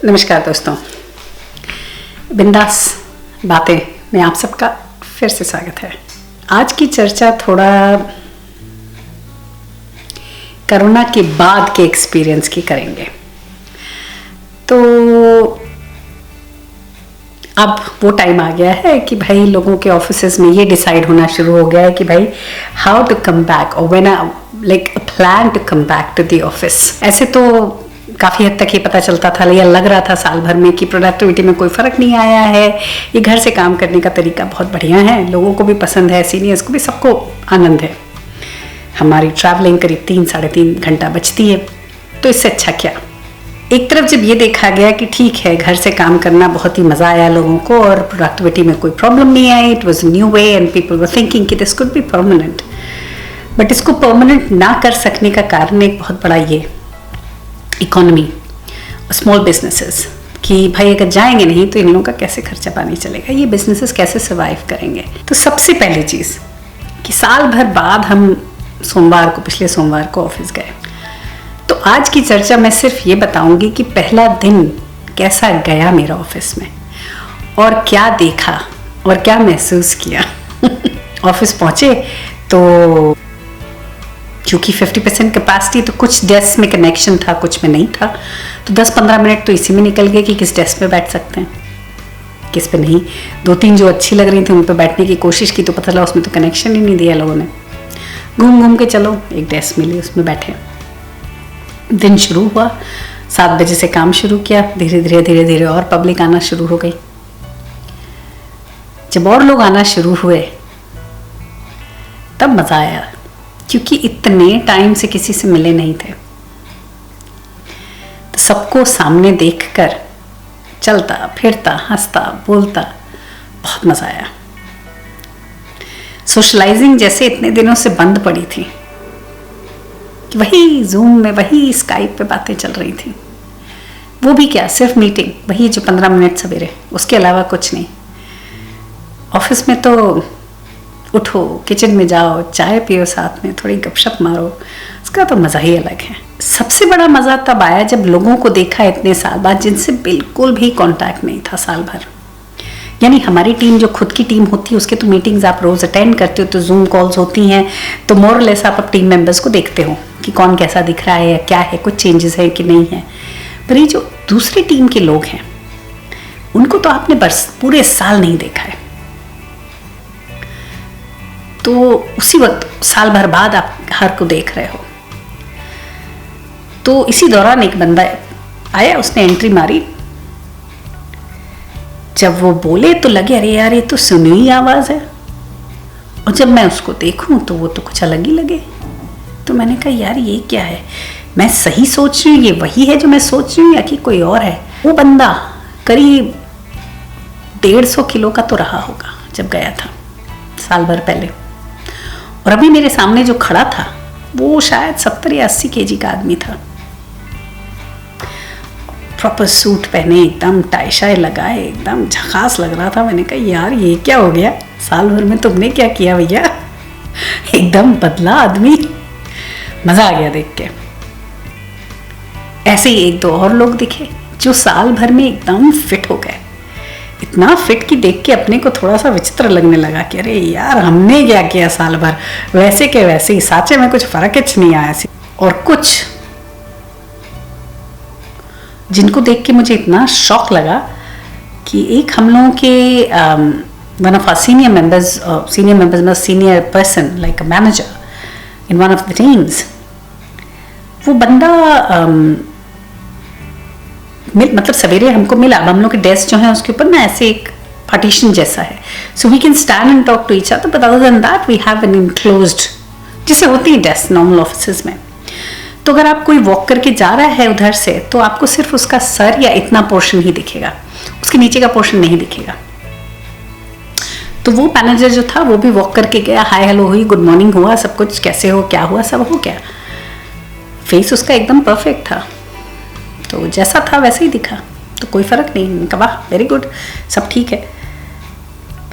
नमस्कार दोस्तों, बिंदास बातें में आप सबका फिर से स्वागत है। आज की चर्चा थोड़ा कोरोना के बाद के एक्सपीरियंस की करेंगे। तो अब वो टाइम आ गया है कि भाई लोगों के ऑफिसेज में ये डिसाइड होना शुरू हो गया है कि भाई हाउ टू कम बैक और when like a plan to come back to the office. ऐसे तो काफ़ी हद तक ये पता चलता था या लग रहा था साल भर में कि प्रोडक्टिविटी में कोई फ़र्क नहीं आया है, ये घर से काम करने का तरीका बहुत बढ़िया है, लोगों को भी पसंद है, सीनियर्स को भी, सबको आनंद है। हमारी ट्रैवलिंग करीब 3-3.5 घंटा बचती है, तो इससे अच्छा क्या। एक तरफ जब ये देखा गया कि ठीक है घर से काम करना बहुत ही मज़ा आया लोगों को और प्रोडक्टिविटी में कोई प्रॉब्लम नहीं आई, it was new way and people were thinking कि this could be permanent. But इसको परमानेंट ना कर सकने का कारण एक बहुत बड़ा ये इकोनॉमी, स्मॉल बिजनेसेस, कि भाई अगर जाएंगे नहीं तो इन लोगों का कैसे खर्चा पानी चलेगा, ये बिजनेसेस कैसे सर्वाइव करेंगे। तो सबसे पहली चीज़ कि साल भर बाद हम पिछले सोमवार को ऑफिस गए। तो आज की चर्चा मैं सिर्फ ये बताऊंगी कि पहला दिन कैसा गया मेरा ऑफिस में और क्या देखा और क्या महसूस किया। ऑफिस पहुंचे तो क्योंकि 50% कैपेसिटी, तो कुछ डेस्क में कनेक्शन था, कुछ में नहीं था, तो 10-15 मिनट तो इसी में निकल गए कि किस डेस्क पे बैठ सकते हैं, किस पे नहीं। 2-3 जो अच्छी लग रही थी उन पे बैठने की कोशिश की, तो पता चला उसमें तो कनेक्शन ही नहीं दिया लोगों ने। घूम घूम के चलो एक डेस्क मिली, उसमें बैठे। दिन शुरू हुआ, 7 बजे से काम शुरू किया, धीरे धीरे और पब्लिक आना शुरू हो गई। जब और लोग आना शुरू हुए तब मज़ा आया, क्योंकि इतने टाइम से किसी से मिले नहीं थे। तो सबको सामने देखकर चलता फिरता हंसता बोलता बहुत मज़ा आया। सोशलाइजिंग जैसे इतने दिनों से बंद पड़ी थी, वही जूम में, वही स्काइप पे बातें चल रही थी। वो भी क्या, सिर्फ मीटिंग, वही जो 15 मिनट सवेरे, उसके अलावा कुछ नहीं। ऑफिस में तो उठो, किचन में जाओ, चाय पियो, साथ में थोड़ी गपशप मारो, उसका तो मज़ा ही अलग है। सबसे बड़ा मज़ा तब आया जब लोगों को देखा इतने साल बाद, जिनसे बिल्कुल भी कांटेक्ट नहीं था साल भर। यानी हमारी टीम जो खुद की टीम होती है उसके तो मीटिंग्स आप रोज़ अटेंड करते हो, तो जूम कॉल्स होती हैं, तो मोर लेस आप टीम मेंबर्स को देखते हो कि कौन कैसा दिख रहा है या क्या है, कुछ चेंजेस है कि नहीं है। पर ये जो दूसरी टीम के लोग हैं उनको तो आपने बस पूरे साल नहीं देखा है, तो उसी वक्त साल भर बाद आप हर को देख रहे हो। तो इसी दौरान एक बंदा आया, उसने एंट्री मारी। जब वो बोले तो लगे अरे यार ये तो सुनी हुई आवाज़ है, और जब मैं उसको देखूं तो वो तो कुछ अलग ही लगे। तो मैंने कहा यार ये क्या है, मैं सही सोच रही हूँ, ये वही है जो मैं सोच रही हूँ या कि कोई और है। वो बंदा करीब 150 किलो का तो रहा होगा जब गया था साल भर पहले, और अभी मेरे सामने जो खड़ा था वो शायद 70 या 80 केजी का आदमी था। प्रॉपर सूट पहने, एकदम टाई शाई लगाए, एकदम झकास लग रहा था। मैंने कहा यार ये क्या हो गया, साल भर में तुमने क्या किया भैया, एकदम बदला आदमी। मज़ा आ गया देख के। ऐसे ही 1-2 और लोग दिखे जो साल भर में एकदम फिट हो गए, इतना फिट कि देख के अपने को थोड़ा सा विचित्र लगने लगा कि अरे यार हमने क्या किया साल भर, वैसे के वैसे ही, साचे में कुछ फर्क ही नहीं आया। और कुछ जिनको देख के मुझे इतना शौक लगा कि एक हम लोगों के one of our senior members senior person like a manager in one of the teams, वो बंदा मतलब सवेरे हमको मिला। अब हम लोग के डेस्क जो है उसके ऊपर ना ऐसे एक पार्टीशन जैसा है, so we can stand and talk to each other, but other than that we have an enclosed, जैसे होती है डेस्क नॉर्मल ऑफिसेज में। तो अगर आप कोई वॉक करके जा रहा है उधर से, तो आपको सिर्फ उसका सर या इतना पोर्शन ही दिखेगा, उसके नीचे का पोर्शन नहीं दिखेगा। तो वो मैनेजर जो था वो भी वॉक करके गया, हाय हेलो हुई, गुड मॉर्निंग हुआ, सब कुछ कैसे हो, क्या हुआ, सब हो गया। फेस उसका एकदम परफेक्ट था, तो जैसा था वैसे ही दिखा, तो कोई फ़र्क नहीं। कहा वाह वेरी गुड, सब ठीक है।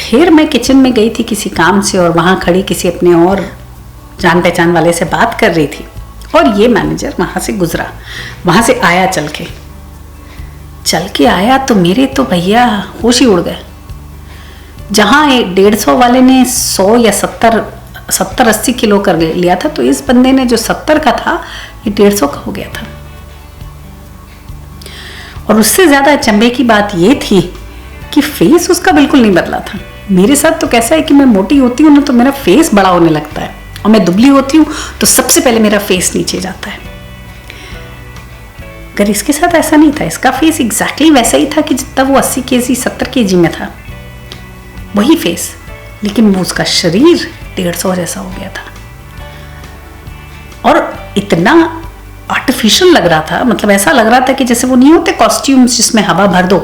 फिर मैं किचन में गई थी किसी काम से, और वहाँ खड़ी किसी अपने और जान पहचान वाले से बात कर रही थी और ये मैनेजर वहाँ से गुजरा, वहाँ से आया चल के आया तो मेरे तो भैया होश ही उड़ गए। जहाँ 150 वाले ने 100 या 70-80 किलो कर लिया था, तो इस बंदे ने जो 70 का था ये 150 का हो गया था। और उससे ज्यादा अचंभे की बात ये थी कि फेस उसका बिल्कुल नहीं बदला था। मेरे साथ तो कैसा है कि मैं मोटी होती हूँ ना तो मेरा फेस बड़ा होने लगता है, और मैं दुबली होती हूँ तो सबसे पहले मेरा फेस नीचे जाता है। अगर इसके साथ ऐसा नहीं था, इसका फेस एग्जैक्टली वैसा ही था कि जितना वो 80 केजी 70 केजी में था, वही फेस, लेकिन वो उसका शरीर 150 जैसा हो गया था और इतना आर्टिफिशियल लग रहा था। मतलब ऐसा लग रहा था कि जैसे वो नहीं होते कॉस्ट्यूम्स जिसमें हवा भर दो,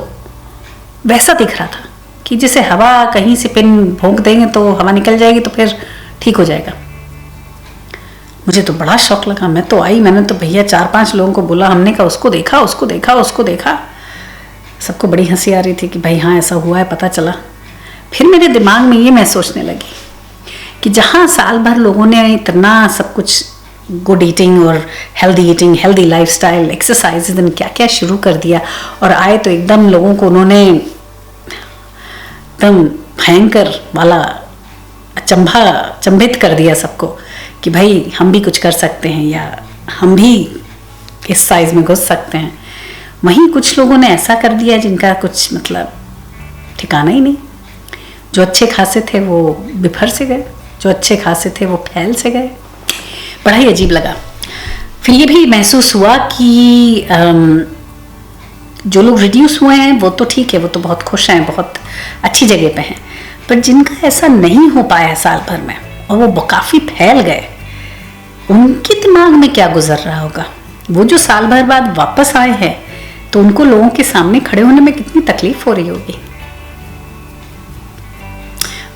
वैसा दिख रहा था कि जैसे हवा कहीं से पिन भोंक देंगे तो हवा निकल जाएगी तो फिर ठीक हो जाएगा। मुझे तो बड़ा शौक लगा, मैं तो आई, मैंने तो भैया 4-5 लोगों को बोला, हमने कहा उसको देखा उसको देखा उसको देखा। सबको बड़ी हंसी आ रही थी कि भाई हाँ ऐसा हुआ है, पता चला। फिर मेरे दिमाग में ये मैं सोचने लगी कि जहाँ साल भर लोगों ने इतना सब कुछ गुड ईटिंग और हेल्दी लाइफस्टाइल, एक्सरसाइज क्या क्या शुरू कर दिया, और आए तो एकदम लोगों को उन्होंने एकदम भयंकर वाला अचंभित कर दिया सबको कि भाई हम भी कुछ कर सकते हैं या हम भी इस साइज में घुस सकते हैं। वहीं कुछ लोगों ने ऐसा कर दिया जिनका कुछ मतलब ठिकाना ही नहीं। जो अच्छे खासे थे वो बिफर से गए, जो अच्छे खासे थे वो फैल से गए। बड़ा ही अजीब लगा। फिर ये भी महसूस हुआ कि जो लोग रिड्यूस हुए हैं वो तो ठीक है, वो तो बहुत खुश हैं, बहुत अच्छी जगह पे हैं, पर जिनका ऐसा नहीं हो पाया साल भर में और वो काफ़ी फैल गए, उनके दिमाग में क्या गुजर रहा होगा। वो जो साल भर बाद वापस आए हैं तो उनको लोगों के सामने खड़े होने में कितनी तकलीफ हो रही होगी।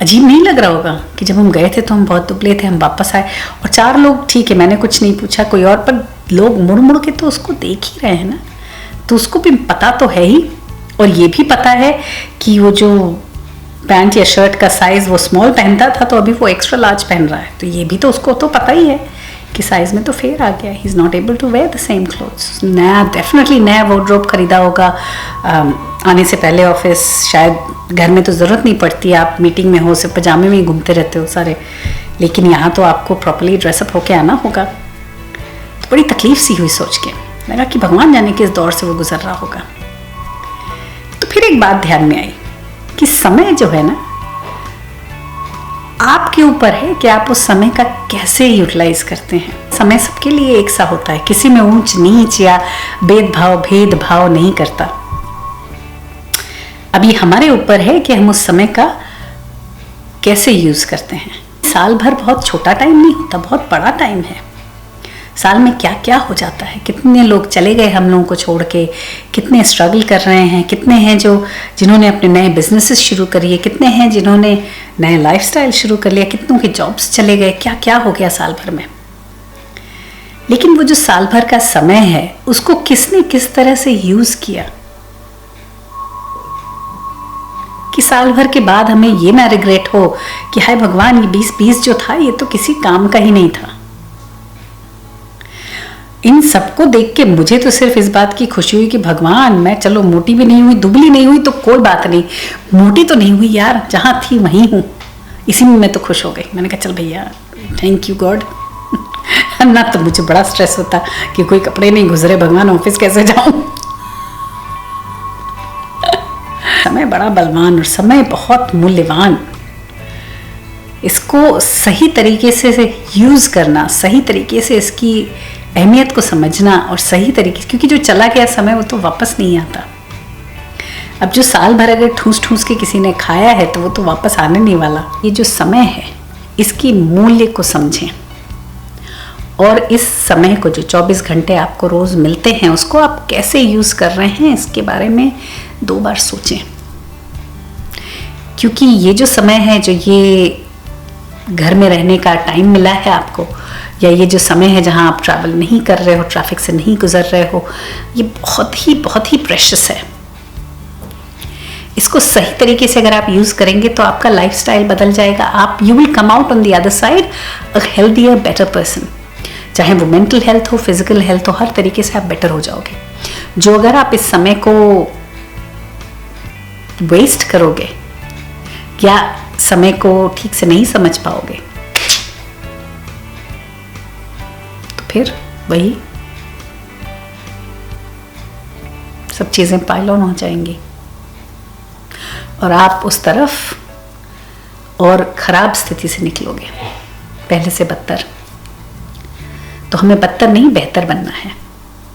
अजीब नहीं लग रहा होगा कि जब हम गए थे तो हम बहुत दुबले थे, हम वापस आए और 4 लोग, ठीक है मैंने कुछ नहीं पूछा कोई और, पर लोग मुड़ मुड़ के तो उसको देख ही रहे हैं ना, तो उसको भी पता तो है ही, और ये भी पता है कि वो जो पैंट या शर्ट का साइज वो स्मॉल पहनता था तो अभी वो एक्स्ट्रा लार्ज पहन रहा है, तो ये भी तो उसको तो पता ही है कि साइज में तो फेर आ गया। He is not able to wear the same clothes. Definitely नया वार्डरोब खरीदा होगा आने से पहले ऑफिस। शायद घर में तो ज़रूरत नहीं पड़ती, आप मीटिंग में हो सिर्फ पजामे में ही घूमते रहते हो सारे, लेकिन यहाँ तो आपको प्रॉपर्ली ड्रेसअप होके आना होगा। तो बड़ी तकलीफ सी हुई सोच के, लगा कि भगवान जाने किस दौर से वो गुजर रहा होगा। तो फिर एक बात ध्यान में आई कि समय जो है ना, आपके ऊपर है कि आप उस समय का कैसे यूटिलाइज करते हैं। समय सबके लिए एक सा होता है, किसी में ऊंच नीच या भेदभाव नहीं करता। अभी हमारे ऊपर है कि हम उस समय का कैसे यूज करते हैं। साल भर बहुत छोटा टाइम नहीं होता, बहुत बड़ा टाइम है। साल में क्या क्या हो जाता है, कितने लोग चले गए हम लोगों को छोड़ के, कितने स्ट्रगल कर रहे हैं, कितने हैं जिन्होंने अपने नए बिजनेसेस शुरू करिए, कितने हैं जिन्होंने नए लाइफस्टाइल शुरू कर लिया, कितनों के जॉब्स चले गए, क्या क्या हो गया साल भर में। लेकिन वो जो साल भर का समय है उसको किसने किस तरह से यूज किया कि साल भर के बाद हमें ये ना रिग्रेट हो कि हाय भगवान, ये 2020 जो था ये तो किसी काम का ही नहीं था। इन सबको देख के मुझे तो सिर्फ इस बात की खुशी हुई कि भगवान, मैं चलो मोटी भी नहीं हुई, दुबली नहीं हुई तो कोई बात नहीं, मोटी तो नहीं हुई यार, जहां थी वहीं हूं, इसी में मैं तो खुश हो गई। मैंने कहा चल भैया, थैंक यू गॉड। ना तो मुझे बड़ा स्ट्रेस होता कि कोई कपड़े नहीं गुजरे, भगवान ऑफिस कैसे जाऊं। समय बड़ा बलवान और समय बहुत मूल्यवान। इसको सही तरीके से यूज करना, सही तरीके से इसकी अहमियत को समझना और सही तरीके से, क्योंकि जो चला गया समय वो तो वापस नहीं आता। अब जो साल भर अगर ठूस ठूस के किसी ने खाया है तो वो तो वापस आने नहीं वाला। ये जो समय है इसकी मूल्य को समझें और इस समय को, जो 24 घंटे आपको रोज मिलते हैं, उसको आप कैसे यूज कर रहे हैं इसके बारे में 2 बार सोचें। क्योंकि ये जो समय है, जो ये घर में रहने का टाइम मिला है आपको, या ये जो समय है जहां आप ट्रैवल नहीं कर रहे हो, ट्रैफिक से नहीं गुजर रहे हो, ये बहुत ही प्रेशियस है। इसको सही तरीके से अगर आप यूज़ करेंगे तो आपका लाइफस्टाइल बदल जाएगा। आप you will come out on the other side a healthier better person. चाहे वो मेंटल हेल्थ हो, फिजिकल हेल्थ हो, हर तरीके से आप बेटर हो जाओगे। जो अगर आप इस समय को वेस्ट करोगे या समय को ठीक से नहीं समझ पाओगे तो फिर वही सब चीज़ें पाइल ऑन हो जाएंगी और आप उस तरफ और ख़राब स्थिति से निकलोगे, पहले से बदतर। तो हमें बदतर नहीं, बेहतर बनना है।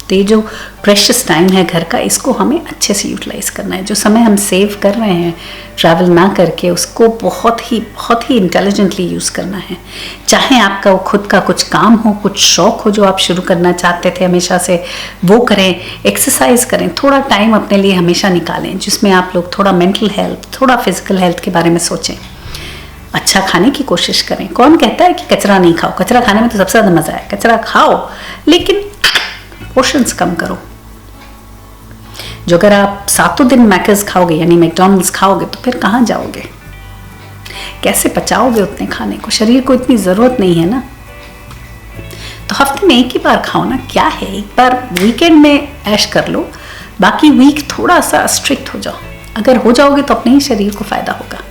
तो ये जो प्रेशियस टाइम है घर का, इसको हमें अच्छे से यूटिलाइज करना है। जो समय हम सेव कर रहे हैं ट्रैवल ना करके, उसको बहुत ही इंटेलिजेंटली यूज़ करना है। चाहे आपका वो खुद का कुछ काम हो, कुछ शौक हो जो आप शुरू करना चाहते थे हमेशा से, वो करें। एक्सरसाइज करें, थोड़ा टाइम अपने लिए हमेशा निकालें जिसमें आप लोग थोड़ा मेंटल हेल्थ, थोड़ा फिजिकल हेल्थ के बारे में सोचें। अच्छा खाने की कोशिश करें। कौन कहता है कि कचरा नहीं खाओ? कचरा खाने में तो सबसे ज़्यादा मज़ा है। कचरा खाओ लेकिन पोर्शंस कम करो। जो अगर आप 7 दिन मैकर्स खाओगे यानी मैकडॉनल्ड्स खाओगे तो फिर कहाँ जाओगे? कैसे पचाओगे उतने खाने को? शरीर को इतनी ज़रूरत नहीं है ना। तो हफ्ते में एक ही बार खाओ ना, क्या है, एक बार वीकेंड में ऐश कर लो, बाकी वीक थोड़ा सा स्ट्रिक्ट हो जाओ। अगर हो जाओगे तो अपने ही शरीर को फ़ायदा होगा,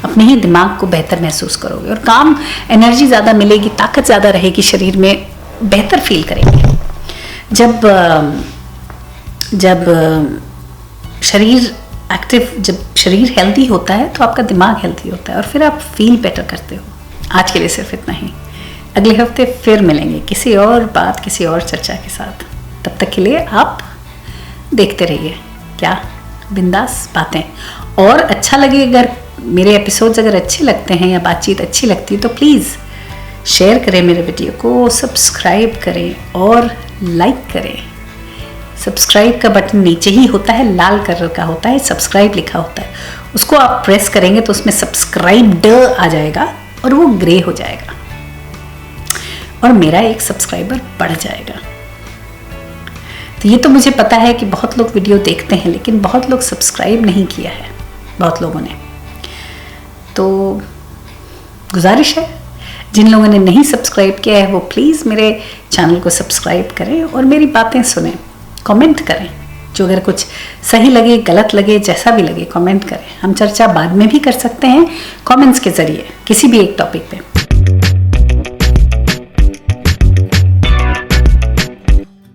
अपने ही दिमाग को बेहतर महसूस करोगे और काम एनर्जी ज़्यादा मिलेगी, ताकत ज़्यादा रहेगी शरीर में, बेहतर फील करेंगे। जब शरीर एक्टिव, जब शरीर हेल्दी होता है तो आपका दिमाग हेल्दी होता है और फिर आप फील बेटर करते हो। आज के लिए सिर्फ इतना ही। अगले हफ्ते फिर मिलेंगे किसी और बात, किसी और चर्चा के साथ। तब तक के लिए आप देखते रहिए क्या बिंदास बातें। और अच्छा लगे, अगर मेरे एपिसोड्स अगर अच्छे लगते हैं या बातचीत अच्छी लगती है तो प्लीज़ शेयर करें मेरे वीडियो को, सब्सक्राइब करें और लाइक करें। सब्सक्राइब का बटन नीचे ही होता है, लाल कलर का होता है, सब्सक्राइब लिखा होता है। उसको आप प्रेस करेंगे तो उसमें सब्सक्राइब्ड आ जाएगा और वो ग्रे हो जाएगा और मेरा एक सब्सक्राइबर बढ़ जाएगा। तो ये तो मुझे पता है कि बहुत लोग वीडियो देखते हैं लेकिन बहुत लोग सब्सक्राइब नहीं किया है, बहुत लोगों ने। तो गुजारिश है, जिन लोगों ने नहीं सब्सक्राइब किया है वो प्लीज़ मेरे चैनल को सब्सक्राइब करें और मेरी बातें सुनें, कमेंट करें। जो अगर कुछ सही लगे, गलत लगे, जैसा भी लगे कमेंट करें। हम चर्चा बाद में भी कर सकते हैं कमेंट्स के ज़रिए किसी भी एक टॉपिक पे।